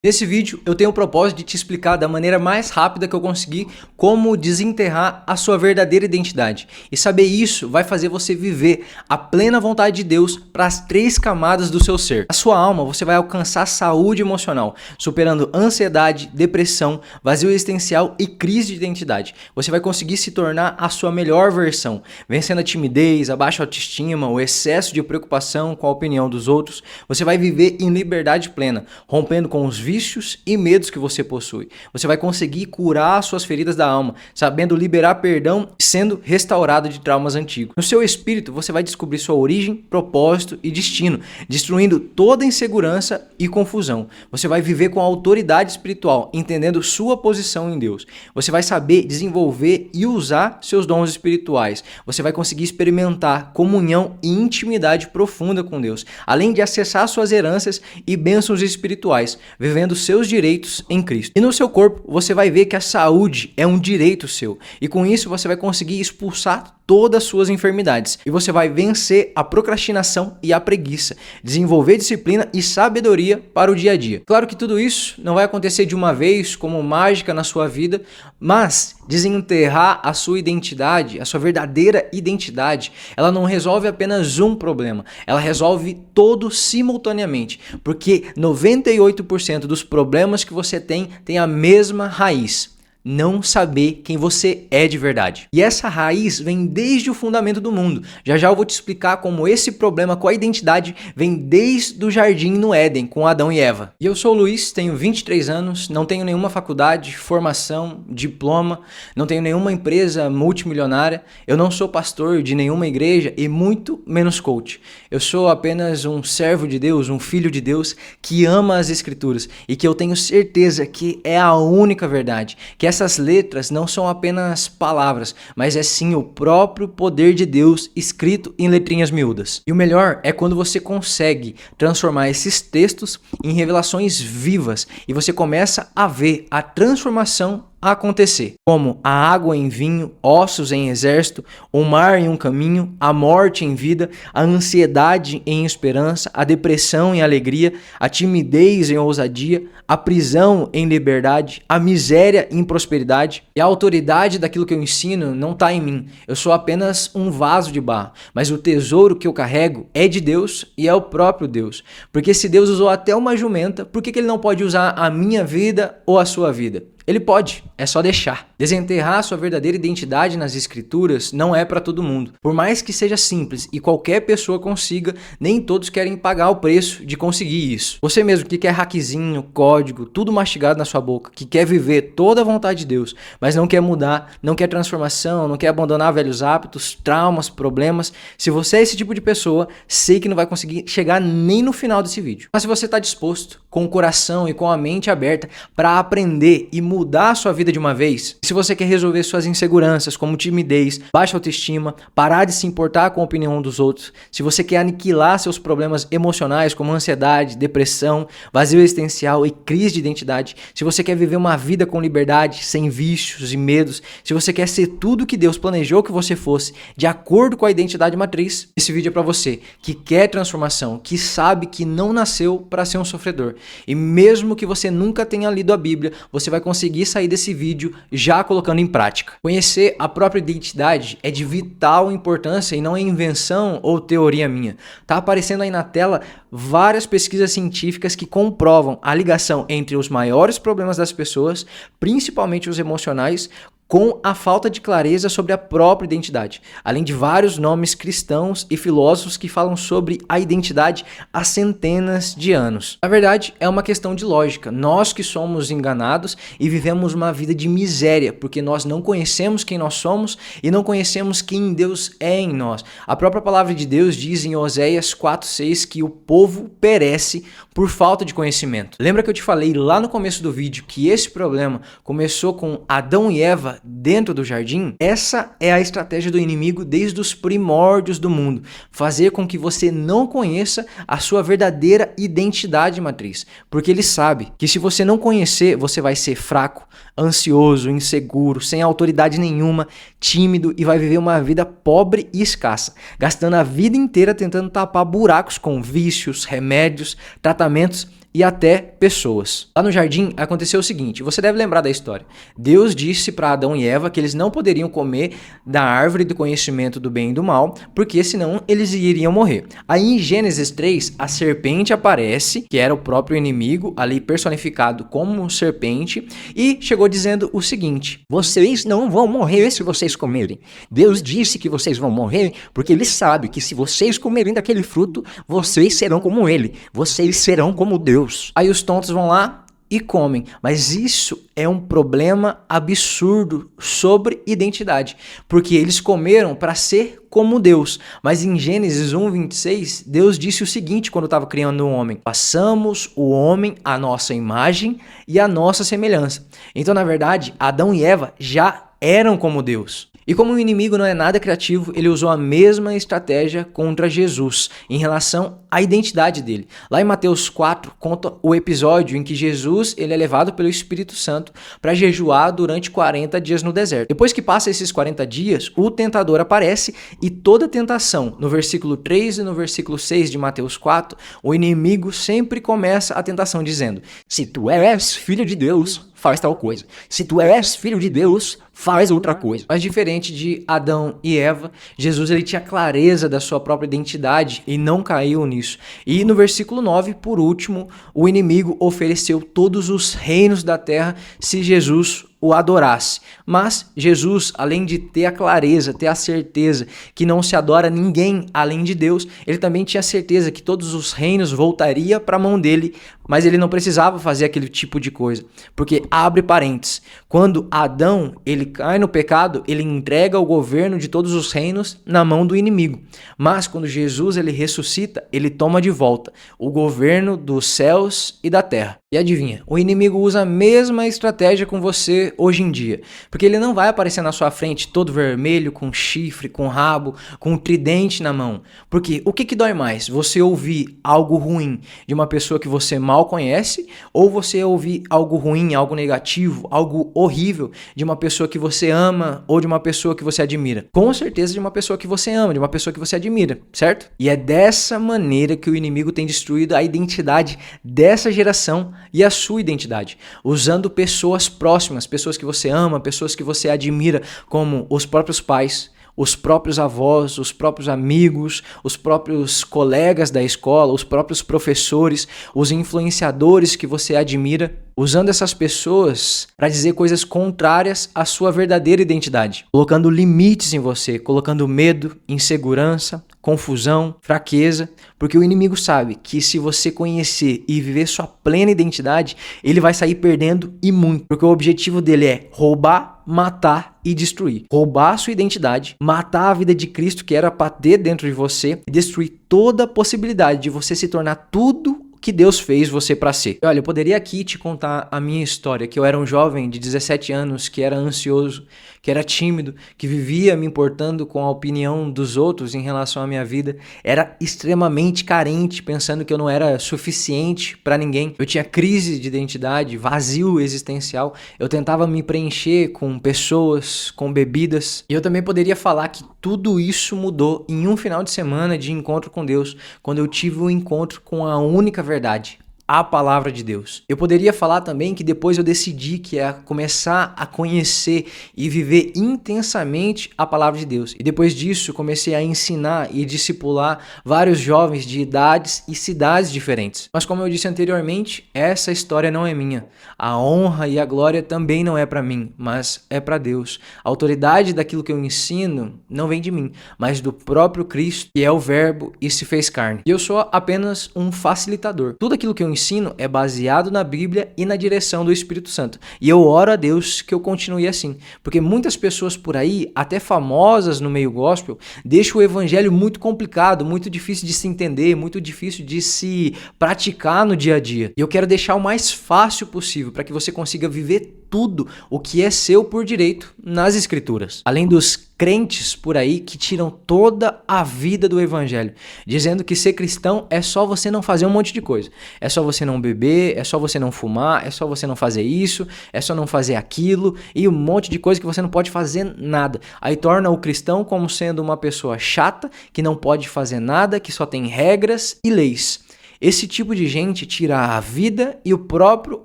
Nesse vídeo eu tenho o propósito de te explicar da maneira mais rápida que eu conseguir como desenterrar a sua verdadeira identidade. E saber isso vai fazer você viver a plena vontade de Deus para as 3 camadas do seu ser. A sua alma, você vai alcançar saúde emocional, superando ansiedade, depressão, vazio existencial e crise de identidade. Você vai conseguir se tornar a sua melhor versão, vencendo a timidez, a baixa autoestima, o excesso de preocupação com a opinião dos outros. Você vai viver em liberdade plena, rompendo com os vícios e medos que você possui. Você vai conseguir curar suas feridas da alma, sabendo liberar perdão e sendo restaurado de traumas antigos. No seu espírito, você vai descobrir sua origem, propósito e destino, destruindo toda insegurança e confusão. Você vai viver com autoridade espiritual, entendendo sua posição em Deus. Você vai saber desenvolver e usar seus dons espirituais. Você vai conseguir experimentar comunhão e intimidade profunda com Deus, além de acessar suas heranças e bênçãos espirituais, vivendo seus direitos em Cristo. E no seu corpo, você vai ver que a saúde é um direito seu. E com isso, você vai conseguir expulsar todas as suas enfermidades. E você vai vencer a procrastinação e a preguiça, desenvolver disciplina e sabedoria para o dia a dia. Claro que tudo isso não vai acontecer de uma vez como mágica na sua vida, mas desenterrar a sua identidade, a sua verdadeira identidade, ela não resolve apenas um problema, ela resolve todos simultaneamente, porque 98% dos problemas que você tem a mesma raiz: não saber quem você é de verdade. E essa raiz vem desde o fundamento do mundo. Já já eu vou te explicar como esse problema com a identidade vem desde o jardim no Éden, com Adão e Eva. E eu sou o Luiz, tenho 23 anos, não tenho nenhuma faculdade, formação, diploma, não tenho nenhuma empresa multimilionária, eu não sou pastor de nenhuma igreja e muito menos coach. Eu sou apenas um servo de Deus, um filho de Deus que ama as Escrituras e que eu tenho certeza que é a única verdade, que essas letras não são apenas palavras, mas é sim o próprio poder de Deus escrito em letrinhas miúdas. E o melhor é quando você consegue transformar esses textos em revelações vivas e você começa a ver a transformação acontecer, como a água em vinho, ossos em exército, o mar em um caminho, a morte em vida, a ansiedade em esperança, a depressão em alegria, a timidez em ousadia, a prisão em liberdade, a miséria em prosperidade. E a autoridade daquilo que eu ensino não está em mim, eu sou apenas um vaso de barro, mas o tesouro que eu carrego é de Deus e é o próprio Deus, porque se Deus usou até uma jumenta, por que Ele não pode usar a minha vida ou a sua vida? Ele pode, é só deixar. Desenterrar sua verdadeira identidade nas escrituras não é para todo mundo. Por mais que seja simples e qualquer pessoa consiga, nem todos querem pagar o preço de conseguir isso. Você mesmo que quer hackzinho, código, tudo mastigado na sua boca, que quer viver toda a vontade de Deus, mas não quer mudar, não quer transformação, não quer abandonar velhos hábitos, traumas, problemas. Se você é esse tipo de pessoa, sei que não vai conseguir chegar nem no final desse vídeo. Mas se você está disposto, com o coração e com a mente aberta para aprender e mudar a sua vida de uma vez, se você quer resolver suas inseguranças como timidez, baixa autoestima, parar de se importar com a opinião dos outros, se você quer aniquilar seus problemas emocionais como ansiedade, depressão, vazio existencial e crise de identidade, se você quer viver uma vida com liberdade, sem vícios e medos, se você quer ser tudo que Deus planejou que você fosse, de acordo com a identidade matriz, esse vídeo é para você que quer transformação, que sabe que não nasceu para ser um sofredor. E mesmo que você nunca tenha lido a Bíblia, você vai conseguir sair desse vídeo já colocando em prática. Conhecer a própria identidade é de vital importância e não é invenção ou teoria minha. Tá aparecendo aí na tela várias pesquisas científicas que comprovam a ligação entre os maiores problemas das pessoas, principalmente os emocionais, com a falta de clareza sobre a própria identidade, além de vários nomes cristãos e filósofos que falam sobre a identidade há centenas de anos. Na verdade, é uma questão de lógica. Nós que somos enganados e vivemos uma vida de miséria, porque nós não conhecemos quem nós somos e não conhecemos quem Deus é em nós. A própria palavra de Deus diz em Oséias 4:6 que o povo perece por falta de conhecimento. Lembra que eu te falei lá no começo do vídeo que esse problema começou com Adão e Eva dentro do jardim? Essa é a estratégia do inimigo desde os primórdios do mundo, fazer com que você não conheça a sua verdadeira identidade matriz, porque ele sabe que se você não conhecer, você vai ser fraco, ansioso, inseguro, sem autoridade nenhuma, tímido e vai viver uma vida pobre e escassa, gastando a vida inteira tentando tapar buracos com vícios, remédios, tratamentos e até pessoas. Lá no jardim aconteceu o seguinte, você deve lembrar da história. Deus disse para Adão e Eva que eles não poderiam comer da árvore do conhecimento do bem e do mal, porque senão eles iriam morrer. Aí em Gênesis 3, a serpente aparece, que era o próprio inimigo, ali personificado como serpente, e chegou dizendo o seguinte: vocês não vão morrer se vocês comerem. Deus disse que vocês vão morrer porque Ele sabe que se vocês comerem daquele fruto, vocês serão como Ele. Vocês serão como Deus. Aí os tontos vão lá e comem. Mas isso é um problema absurdo sobre identidade, porque eles comeram para ser como Deus. Mas em Gênesis 1:26, Deus disse o seguinte quando estava criando o homem: façamos o homem à nossa imagem e à nossa semelhança. Então, na verdade, Adão e Eva já eram como Deus. E como o inimigo não é nada criativo, ele usou a mesma estratégia contra Jesus em relação à identidade dele. Lá em Mateus 4 conta o episódio em que Jesus ele é levado pelo Espírito Santo para jejuar durante 40 dias no deserto. Depois que passa esses 40 dias, o tentador aparece e toda tentação, no versículo 3 e no versículo 6 de Mateus 4, o inimigo sempre começa a tentação dizendo: se tu és filho de Deus, faz tal coisa. Se tu és filho de Deus, faz outra coisa. Mas diferente de Adão e Eva, Jesus ele tinha clareza da sua própria identidade e não caiu nisso. E no versículo 9, por último, o inimigo ofereceu todos os reinos da terra se Jesus o adorasse. Mas Jesus, além de ter a clareza, ter a certeza que não se adora ninguém além de Deus, ele também tinha certeza que todos os reinos voltariam para a mão dele, mas ele não precisava fazer aquele tipo de coisa. Porque, abre parênteses, quando Adão ele cai no pecado, ele entrega o governo de todos os reinos na mão do inimigo. Mas quando Jesus ele ressuscita, ele toma de volta o governo dos céus e da terra. E adivinha, o inimigo usa a mesma estratégia com você hoje em dia, porque ele não vai aparecer na sua frente todo vermelho, com chifre, com rabo, com um tridente na mão. Porque o que dói mais? Você ouvir algo ruim de uma pessoa que você mal conhece, ou você ouvir algo ruim, algo negativo, algo horrível de uma pessoa que você ama ou de uma pessoa que você admira? Com certeza de uma pessoa que você ama, de uma pessoa que você admira, certo? E é dessa maneira que o inimigo tem destruído a identidade dessa geração e a sua identidade, usando pessoas próximas, pessoas que você ama, pessoas que você admira, como os próprios pais, os próprios avós, os próprios amigos, os próprios colegas da escola, os próprios professores, os influenciadores que você admira, usando essas pessoas para dizer coisas contrárias à sua verdadeira identidade, colocando limites em você, colocando medo, insegurança, confusão, fraqueza, porque o inimigo sabe que se você conhecer e viver sua plena identidade, ele vai sair perdendo e muito, porque o objetivo dele é roubar, matar e destruir. Roubar a sua identidade, matar a vida de Cristo que era para ter dentro de você e destruir toda a possibilidade de você se tornar tudo que Deus fez você para ser. Olha, eu poderia aqui te contar a minha história, que eu era um jovem de 17 anos, que era ansioso, que era tímido, que vivia me importando com a opinião dos outros em relação à minha vida, era extremamente carente, pensando que eu não era suficiente para ninguém. Eu tinha crise de identidade, vazio existencial, eu tentava me preencher com pessoas, com bebidas, e eu também poderia falar que tudo isso mudou em um final de semana de encontro com Deus, quando eu tive um encontro com a única verdade, a palavra de Deus. Eu poderia falar também que depois eu decidi que é começar a conhecer e viver intensamente a palavra de Deus. E depois disso comecei a ensinar e discipular vários jovens de idades e cidades diferentes. Mas como eu disse anteriormente, essa história não é minha. A honra e a glória também não é para mim, mas é para Deus. A autoridade daquilo que eu ensino não vem de mim, mas do próprio Cristo, que é o Verbo e se fez carne. E eu sou apenas um facilitador. Tudo aquilo que eu ensino é baseado na Bíblia e na direção do Espírito Santo. E eu oro a Deus que eu continue assim. Porque muitas pessoas por aí, até famosas no meio gospel, deixam o evangelho muito complicado, muito difícil de se entender, muito difícil de se praticar no dia a dia. E eu quero deixar o mais fácil possível para que você consiga viver tudo o que é seu por direito nas Escrituras. Além dos crentes por aí que tiram toda a vida do evangelho, dizendo que ser cristão é só você não fazer um monte de coisa. É só você não beber, é só você não fumar, é só você não fazer isso, é só não fazer aquilo e um monte de coisa que você não pode fazer nada. Aí torna o cristão como sendo uma pessoa chata, que não pode fazer nada, que só tem regras e leis. Esse tipo de gente tira a vida e o próprio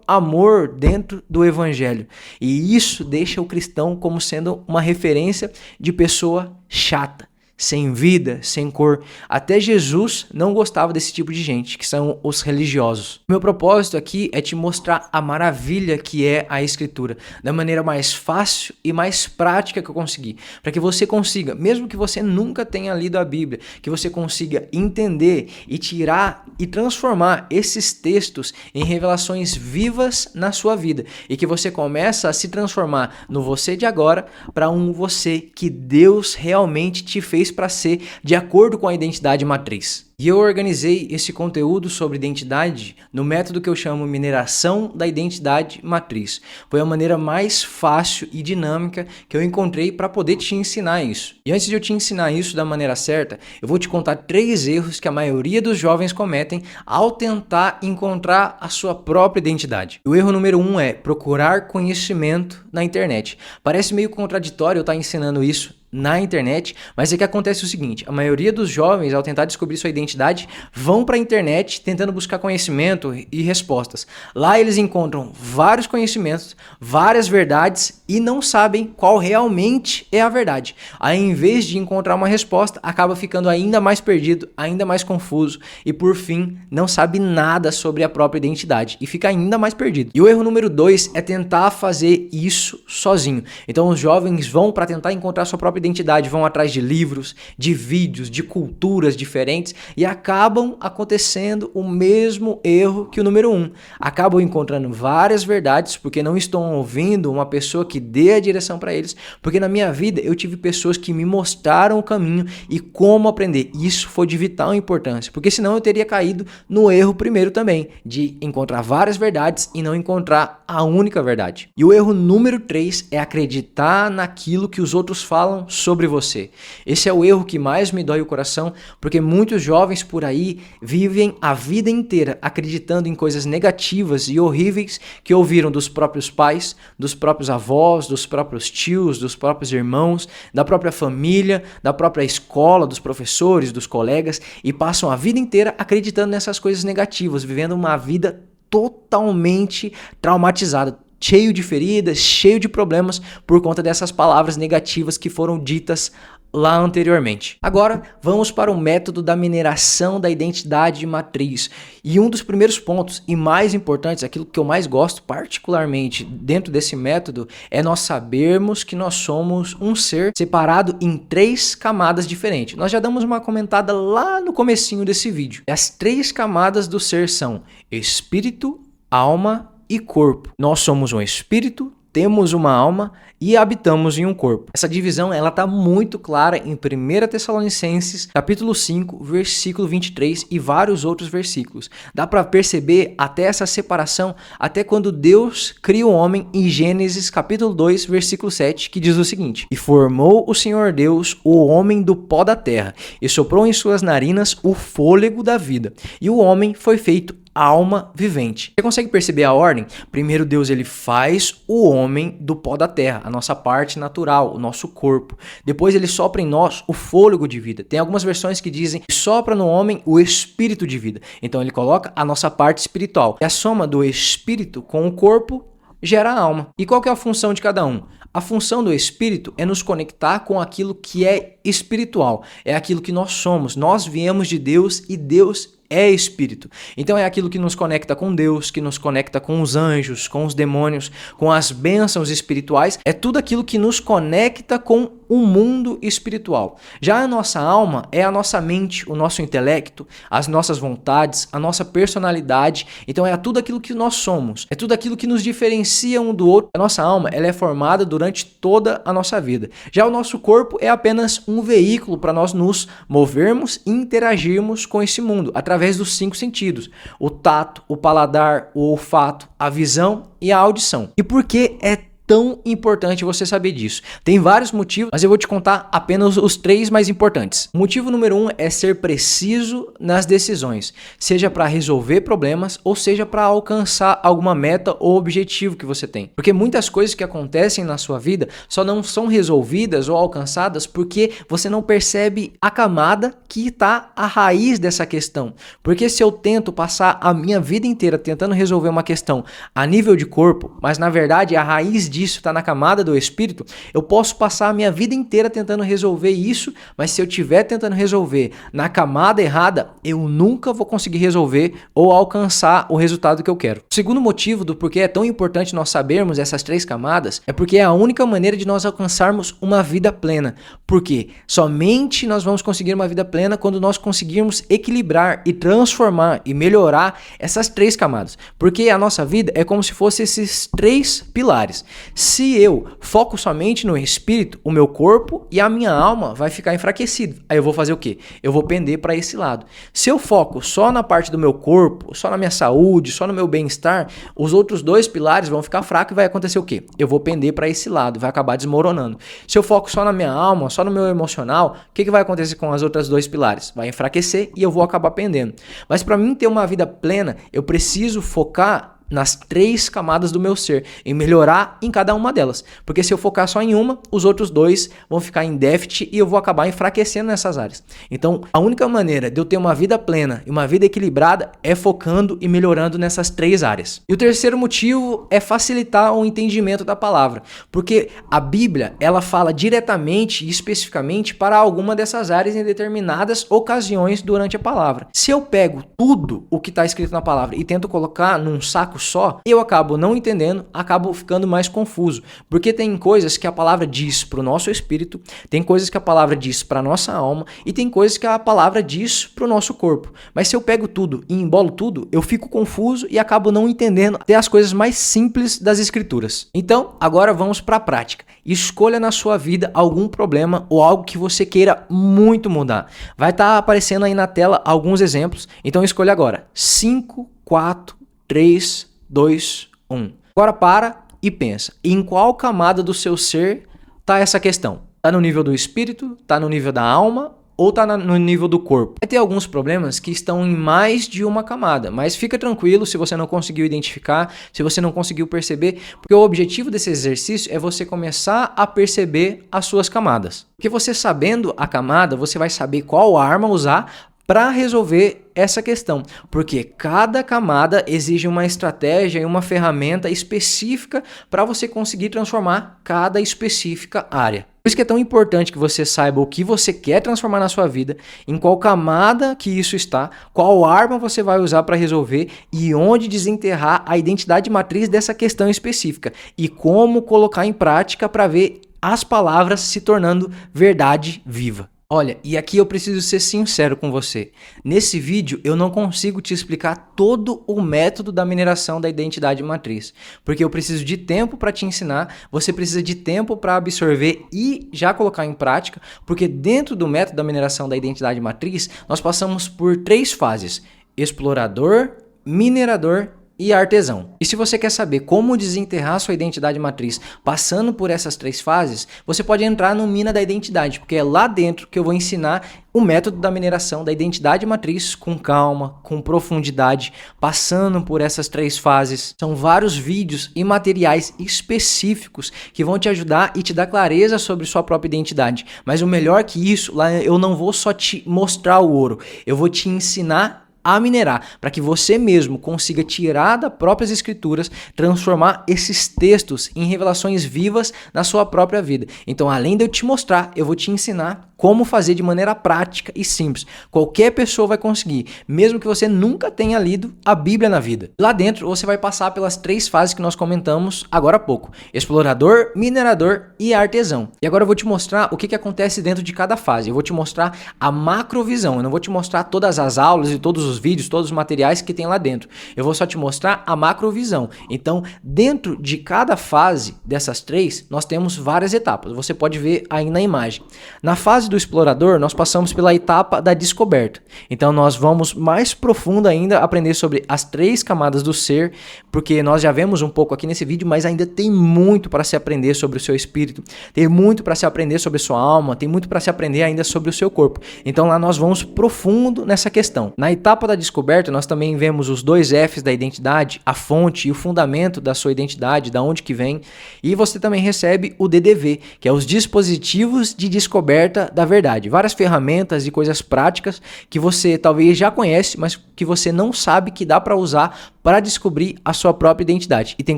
amor dentro do evangelho. E isso deixa o cristão como sendo uma referência de pessoa chata, sem vida, sem cor. Até Jesus não gostava desse tipo de gente, que são os religiosos. Meu propósito aqui é te mostrar a maravilha que é a Escritura, da maneira mais fácil e mais prática que eu consegui, para que você consiga, mesmo que você nunca tenha lido a Bíblia, que você consiga entender e tirar e transformar esses textos em revelações vivas na sua vida, e que você começa a se transformar no você de agora para um você que Deus realmente te fez para ser de acordo com a identidade matriz. E eu organizei esse conteúdo sobre identidade no método que eu chamo mineração da identidade matriz. Foi a maneira mais fácil e dinâmica que eu encontrei para poder te ensinar isso. E antes de eu te ensinar isso da maneira certa, eu vou te contar 3 erros que a maioria dos jovens cometem ao tentar encontrar a sua própria identidade. O erro número 1 é procurar conhecimento na internet. Parece meio contraditório eu estar ensinando isso na internet, mas é que acontece o seguinte: a maioria dos jovens, ao tentar descobrir sua identidade, vão para a internet tentando buscar conhecimento e respostas. Lá eles encontram vários conhecimentos, várias verdades e não sabem qual realmente é a verdade. Aí, em vez de encontrar uma resposta, acaba ficando ainda mais perdido, ainda mais confuso e, por fim, não sabe nada sobre a própria identidade e fica ainda mais perdido. E o erro número 2 é tentar fazer isso sozinho. Então, os jovens vão para tentar encontrar sua própria identidade, vão atrás de livros, de vídeos, de culturas diferentes e acabam acontecendo o mesmo erro que o número 1. Acabam encontrando várias verdades porque não estão ouvindo uma pessoa que dê a direção para eles, porque na minha vida eu tive pessoas que me mostraram o caminho e como aprender. Isso foi de vital importância, porque senão eu teria caído no erro primeiro também, de encontrar várias verdades e não encontrar a única verdade. E o erro número 3 é acreditar naquilo que os outros falam sobre você. Esse é o erro que mais me dói o coração, porque muitos jovens por aí vivem a vida inteira acreditando em coisas negativas e horríveis que ouviram dos próprios pais, dos próprios avós, dos próprios tios, dos próprios irmãos, da própria família, da própria escola, dos professores, dos colegas, e passam a vida inteira acreditando nessas coisas negativas, vivendo uma vida totalmente traumatizada, cheio de feridas, cheio de problemas por conta dessas palavras negativas que foram ditas lá anteriormente. Agora, vamos para o método da mineração da identidade matriz. E um dos primeiros pontos e mais importantes, aquilo que eu mais gosto particularmente dentro desse método, é nós sabermos que nós somos um ser separado em 3 camadas diferentes. Nós já damos uma comentada lá no comecinho desse vídeo. As 3 camadas do ser são espírito, alma e corpo. Nós somos um espírito, temos uma alma e habitamos em um corpo. Essa divisão ela está muito clara em 1 Tessalonicenses, capítulo 5, versículo 23 e vários outros versículos. Dá para perceber até essa separação até quando Deus cria o homem em Gênesis, capítulo 2, versículo 7, que diz o seguinte: E formou o Senhor Deus o homem do pó da terra, e soprou em suas narinas o fôlego da vida, e o homem foi feito alma vivente. Você consegue perceber a ordem? Primeiro Deus ele faz o homem do pó da terra, a nossa parte natural, o nosso corpo. Depois ele sopra em nós o fôlego de vida. Tem algumas versões que dizem que sopra no homem o espírito de vida. Então ele coloca a nossa parte espiritual. E a soma do espírito com o corpo gera a alma. E qual que é a função de cada um? A função do espírito é nos conectar com aquilo que é espiritual. É aquilo que nós somos. Nós viemos de Deus e Deus é espírito. Então é aquilo que nos conecta com Deus, que nos conecta com os anjos, com os demônios, com as bênçãos espirituais. É tudo aquilo que nos conecta com o mundo espiritual. Já a nossa alma é a nossa mente, o nosso intelecto, as nossas vontades, a nossa personalidade. Então é tudo aquilo que nós somos. É tudo aquilo que nos diferencia um do outro. A nossa alma ela é formada durante toda a nossa vida. Já o nosso corpo é apenas um veículo para nós nos movermos e interagirmos com esse mundo, através dos 5 sentidos: o tato, o paladar, o olfato, a visão e a audição. E por que é tão importante você saber disso? Tem vários motivos, mas eu vou te contar apenas os 3 mais importantes. O motivo número 1 é ser preciso nas decisões, seja para resolver problemas ou seja para alcançar alguma meta ou objetivo que você tem. Porque muitas coisas que acontecem na sua vida só não são resolvidas ou alcançadas porque você não percebe a camada que está a raiz dessa questão. Porque se eu tento passar a minha vida inteira tentando resolver uma questão a nível de corpo, mas na verdade a raiz disso está na camada do espírito, eu posso passar a minha vida inteira tentando resolver isso, mas se eu estiver tentando resolver na camada errada, eu nunca vou conseguir resolver ou alcançar o resultado que eu quero. O segundo motivo do porquê é tão importante nós sabermos essas 3 camadas é porque é a única maneira de nós alcançarmos uma vida plena. Porque somente nós vamos conseguir uma vida plena quando nós conseguirmos equilibrar e transformar e melhorar essas 3 camadas. Porque a nossa vida é como se fosse esses 3 pilares. Se eu foco somente no espírito, o meu corpo e a minha alma vai ficar enfraquecido. Aí eu vou fazer o quê? Eu vou pender para esse lado. Se eu foco só na parte do meu corpo, só na minha saúde, só no meu bem-estar, os outros 2 pilares vão ficar fracos e vai acontecer o quê? Eu vou pender para esse lado, vai acabar desmoronando. Se eu foco só na minha alma, só no meu emocional, o que vai acontecer com as outras 2 pilares? Vai enfraquecer e eu vou acabar pendendo. Mas para mim ter uma vida plena, eu preciso focar nas 3 camadas do meu ser, em melhorar em cada uma delas. Porque se eu focar só em uma, os outros 2 vão ficar em déficit e eu vou acabar enfraquecendo nessas áreas. Então, a única maneira de eu ter uma vida plena e uma vida equilibrada é focando e melhorando nessas 3 áreas. E o terceiro motivo é facilitar o entendimento da palavra. Porque a Bíblia, ela fala diretamente e especificamente para alguma dessas áreas em determinadas ocasiões durante a palavra. Se eu pego tudo o que está escrito na palavra e tento colocar num saco só, eu acabo não entendendo, acabo ficando mais confuso, porque tem coisas que a palavra diz para o nosso espírito, tem coisas que a palavra diz para a nossa alma e tem coisas que a palavra diz para o nosso corpo. Mas se eu pego tudo e embolo tudo, eu fico confuso e acabo não entendendo até as coisas mais simples das escrituras. Então, agora vamos para a prática. Escolha na sua vida algum problema ou algo que você queira muito mudar. Vai estar aparecendo aí na tela alguns exemplos, então escolha agora. 5, 4, 3, 2, 1. Agora para e pensa, em qual camada do seu ser está essa questão? Está no nível do espírito? Está no nível da alma? Ou está no nível do corpo? Vai ter alguns problemas que estão em mais de uma camada, mas fica tranquilo se você não conseguiu identificar, se você não conseguiu perceber, porque o objetivo desse exercício é você começar a perceber as suas camadas. Porque você sabendo a camada, você vai saber qual arma usar para resolver essa questão, porque cada camada exige uma estratégia e uma ferramenta específica para você conseguir transformar cada específica área. Por isso que é tão importante que você saiba o que você quer transformar na sua vida, em qual camada que isso está, qual arma você vai usar para resolver e onde desenterrar a identidade matriz dessa questão específica e como colocar em prática para ver as palavras se tornando verdade viva. Olha, e aqui eu preciso ser sincero com você. Nesse vídeo eu não consigo te explicar todo o método da mineração da identidade matriz, porque eu preciso de tempo para te ensinar, você precisa de tempo para absorver e já colocar em prática, porque dentro do método da mineração da identidade matriz, nós passamos por 3 fases: explorador, minerador e artesão. E se você quer saber como desenterrar sua identidade matriz passando por essas 3 fases, você pode entrar no Mina da Identidade, porque é lá dentro que eu vou ensinar o método da mineração da identidade matriz com calma, com profundidade, passando por essas 3 fases. São vários vídeos e materiais específicos que vão te ajudar e te dar clareza sobre sua própria identidade. Mas o melhor que isso, lá eu não vou só te mostrar o ouro, eu vou te ensinar a minerar, para que você mesmo consiga tirar das próprias escrituras, transformar esses textos em revelações vivas na sua própria vida. Então, além de eu te mostrar, eu vou te ensinar como fazer de maneira prática e simples. Qualquer pessoa vai conseguir, mesmo que você nunca tenha lido a Bíblia na vida. Lá dentro, você vai passar pelas 3 fases que nós comentamos agora há pouco: explorador, minerador e artesão. E agora eu vou te mostrar o que acontece dentro de cada fase. Eu vou te mostrar a macrovisão, eu não vou te mostrar todas as aulas e todos os os vídeos, todos os materiais que tem lá dentro. Eu vou só te mostrar a macrovisão. Então, dentro de cada fase dessas 3, nós temos várias etapas. Você pode ver aí na imagem. Na fase do explorador, nós passamos pela etapa da descoberta. Então, nós vamos mais profundo ainda aprender sobre as 3 camadas do ser, porque nós já vemos um pouco aqui nesse vídeo, mas ainda tem muito para se aprender sobre o seu espírito, tem muito para se aprender sobre a sua alma, tem muito para se aprender ainda sobre o seu corpo. Então, lá nós vamos profundo nessa questão. Na etapa da descoberta, nós também vemos os 2 Fs da identidade, a fonte e o fundamento da sua identidade, da onde que vem, e você também recebe o DDV, que é os dispositivos de descoberta da verdade. Várias ferramentas e coisas práticas que você talvez já conhece, mas que você não sabe que dá para usar para descobrir a sua própria identidade. E tem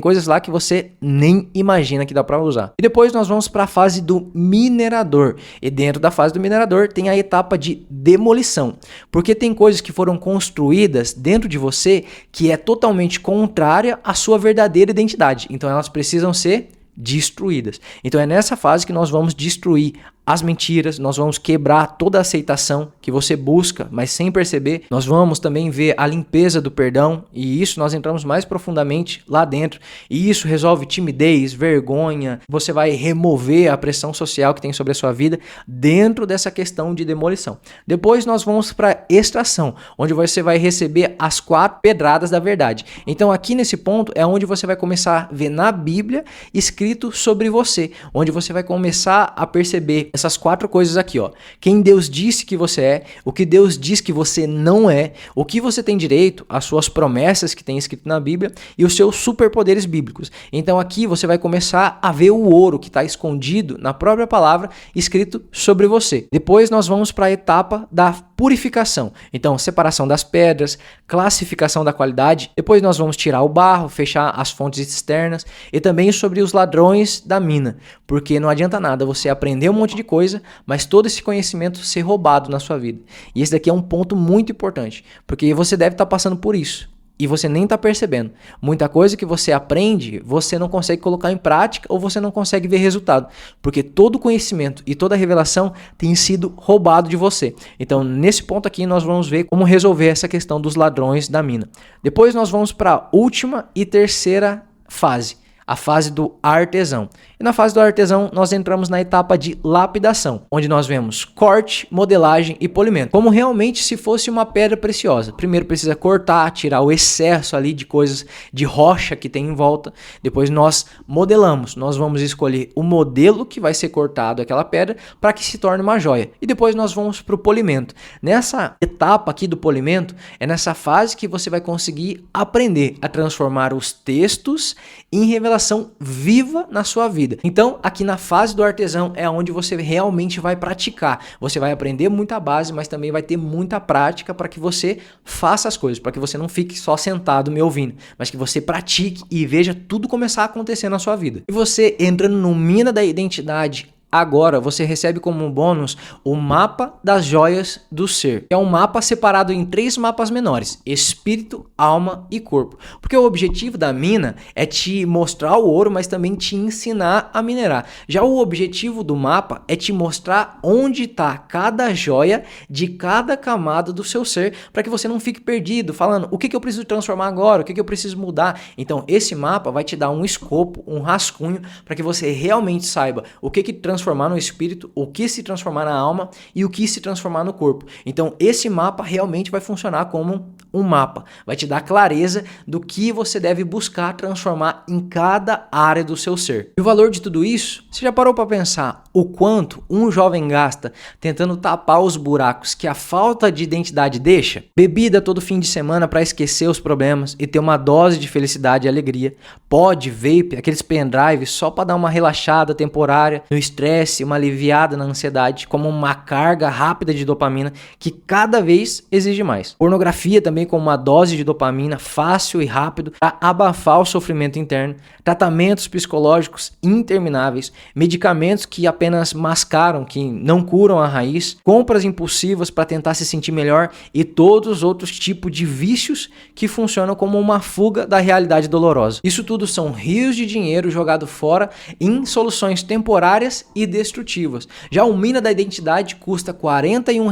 coisas lá que você nem imagina que dá para usar. E depois nós vamos para a fase do minerador. E dentro da fase do minerador tem a etapa de demolição. Porque tem coisas que foram construídas dentro de você que é totalmente contrária à sua verdadeira identidade. Então elas precisam ser destruídas. Então é nessa fase que nós vamos destruir as mentiras, nós vamos quebrar toda a aceitação que você busca, mas sem perceber. Nós vamos também ver a limpeza do perdão, e isso nós entramos mais profundamente lá dentro. E isso resolve timidez, vergonha. Você vai remover a pressão social que tem sobre a sua vida dentro dessa questão de demolição. Depois nós vamos para extração, onde você vai receber as 4 pedradas da verdade. Então aqui nesse ponto é onde você vai começar a ver na Bíblia escrito sobre você, onde você vai começar a perceber essas 4 coisas aqui, ó. Quem Deus disse que você é, o que Deus diz que você não é, o que você tem direito, as suas promessas que tem escrito na Bíblia e os seus superpoderes bíblicos. Então aqui você vai começar a ver o ouro que está escondido na própria palavra escrito sobre você. Depois nós vamos para a etapa da purificação. Então, separação das pedras, classificação da qualidade. Depois nós vamos tirar o barro, fechar as fontes externas e também sobre os ladrões da mina. Porque não adianta nada você aprender um monte de coisa, mas todo esse conhecimento ser roubado na sua vida. E esse daqui é um ponto muito importante, porque você deve estar passando por isso. E você nem está percebendo. Muita coisa que você aprende, você não consegue colocar em prática ou você não consegue ver resultado. Porque todo conhecimento e toda revelação tem sido roubado de você. Então, nesse ponto aqui, nós vamos ver como resolver essa questão dos ladrões da mina. Depois nós vamos para a última e terceira fase. A fase do artesão. E na fase do artesão, nós entramos na etapa de lapidação, onde nós vemos corte, modelagem e polimento, como realmente se fosse uma pedra preciosa. Primeiro precisa cortar, tirar o excesso ali de coisas de rocha que tem em volta. Depois nós modelamos, nós vamos escolher o modelo que vai ser cortado aquela pedra para que se torne uma joia. E depois nós vamos para o polimento. Nessa etapa aqui do polimento, é nessa fase que você vai conseguir aprender a transformar os textos em revelação viva na sua vida. Então, aqui na fase do artesão é onde você realmente vai praticar. Você vai aprender muita base, mas também vai ter muita prática para que você faça as coisas, para que você não fique só sentado me ouvindo, mas que você pratique e veja tudo começar a acontecer na sua vida. E você entrando no Mina da Identidade, agora você recebe como um bônus o mapa das joias do ser. É um mapa separado em 3 mapas menores: espírito, alma e corpo. Porque o objetivo da mina é te mostrar o ouro, mas também te ensinar a minerar. Já o objetivo do mapa é te mostrar onde está cada joia de cada camada do seu ser, para que você não fique perdido, falando o que eu preciso transformar agora, o que eu preciso mudar. Então esse mapa vai te dar um escopo, um rascunho, para que você realmente saiba o que transformar no espírito, o que se transformar na alma e o que se transformar no corpo. Então esse mapa realmente vai funcionar como um mapa, vai te dar clareza do que você deve buscar transformar em cada área do seu ser. E o valor de tudo isso, você já parou para pensar o quanto um jovem gasta tentando tapar os buracos que a falta de identidade deixa? Bebida todo fim de semana para esquecer os problemas e ter uma dose de felicidade e alegria, pod, vape, aqueles pendrives só para dar uma relaxada temporária no estresse, uma aliviada na ansiedade, como uma carga rápida de dopamina que cada vez exige mais. Pornografia também como uma dose de dopamina fácil e rápido para abafar o sofrimento interno, tratamentos psicológicos intermináveis, medicamentos que apenas mascaram, que não curam a raiz, compras impulsivas para tentar se sentir melhor e todos os outros tipos de vícios que funcionam como uma fuga da realidade dolorosa. Isso tudo são rios de dinheiro jogado fora em soluções temporárias e destrutivas. Já o Mina da Identidade custa R$ 41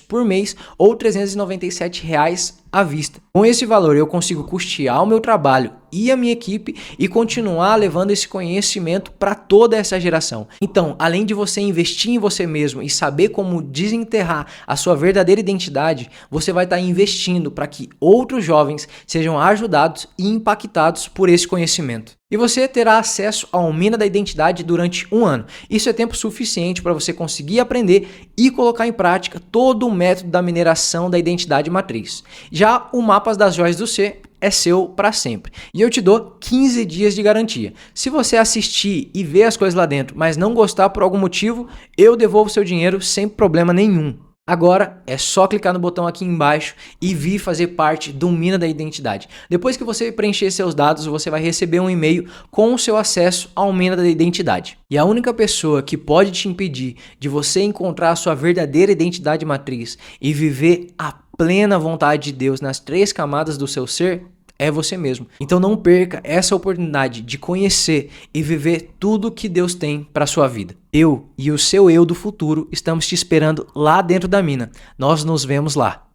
por mês ou R$ 397 à vista. Com esse valor eu consigo custear o meu trabalho e a minha equipe e continuar levando esse conhecimento para toda essa geração. Então, além de você investir em você mesmo e saber como desenterrar a sua verdadeira identidade, você vai estar investindo para que outros jovens sejam ajudados e impactados por esse conhecimento. E você terá acesso ao Mina da Identidade durante um ano. Isso é tempo suficiente para você conseguir aprender e colocar em prática todo o método da mineração da identidade matriz. Já o Mapas das Joias do Ser é seu para sempre. E eu te dou 15 dias de garantia. Se você assistir e ver as coisas lá dentro, mas não gostar por algum motivo, eu devolvo seu dinheiro sem problema nenhum. Agora é só clicar no botão aqui embaixo e vir fazer parte do Mina da Identidade. Depois que você preencher seus dados, você vai receber um e-mail com o seu acesso ao Mina da Identidade. E a única pessoa que pode te impedir de você encontrar a sua verdadeira identidade matriz e viver a plena vontade de Deus nas 3 camadas do seu ser é você mesmo. Então não perca essa oportunidade de conhecer e viver tudo que Deus tem para sua vida. Eu e o seu eu do futuro estamos te esperando lá dentro da mina. Nós nos vemos lá.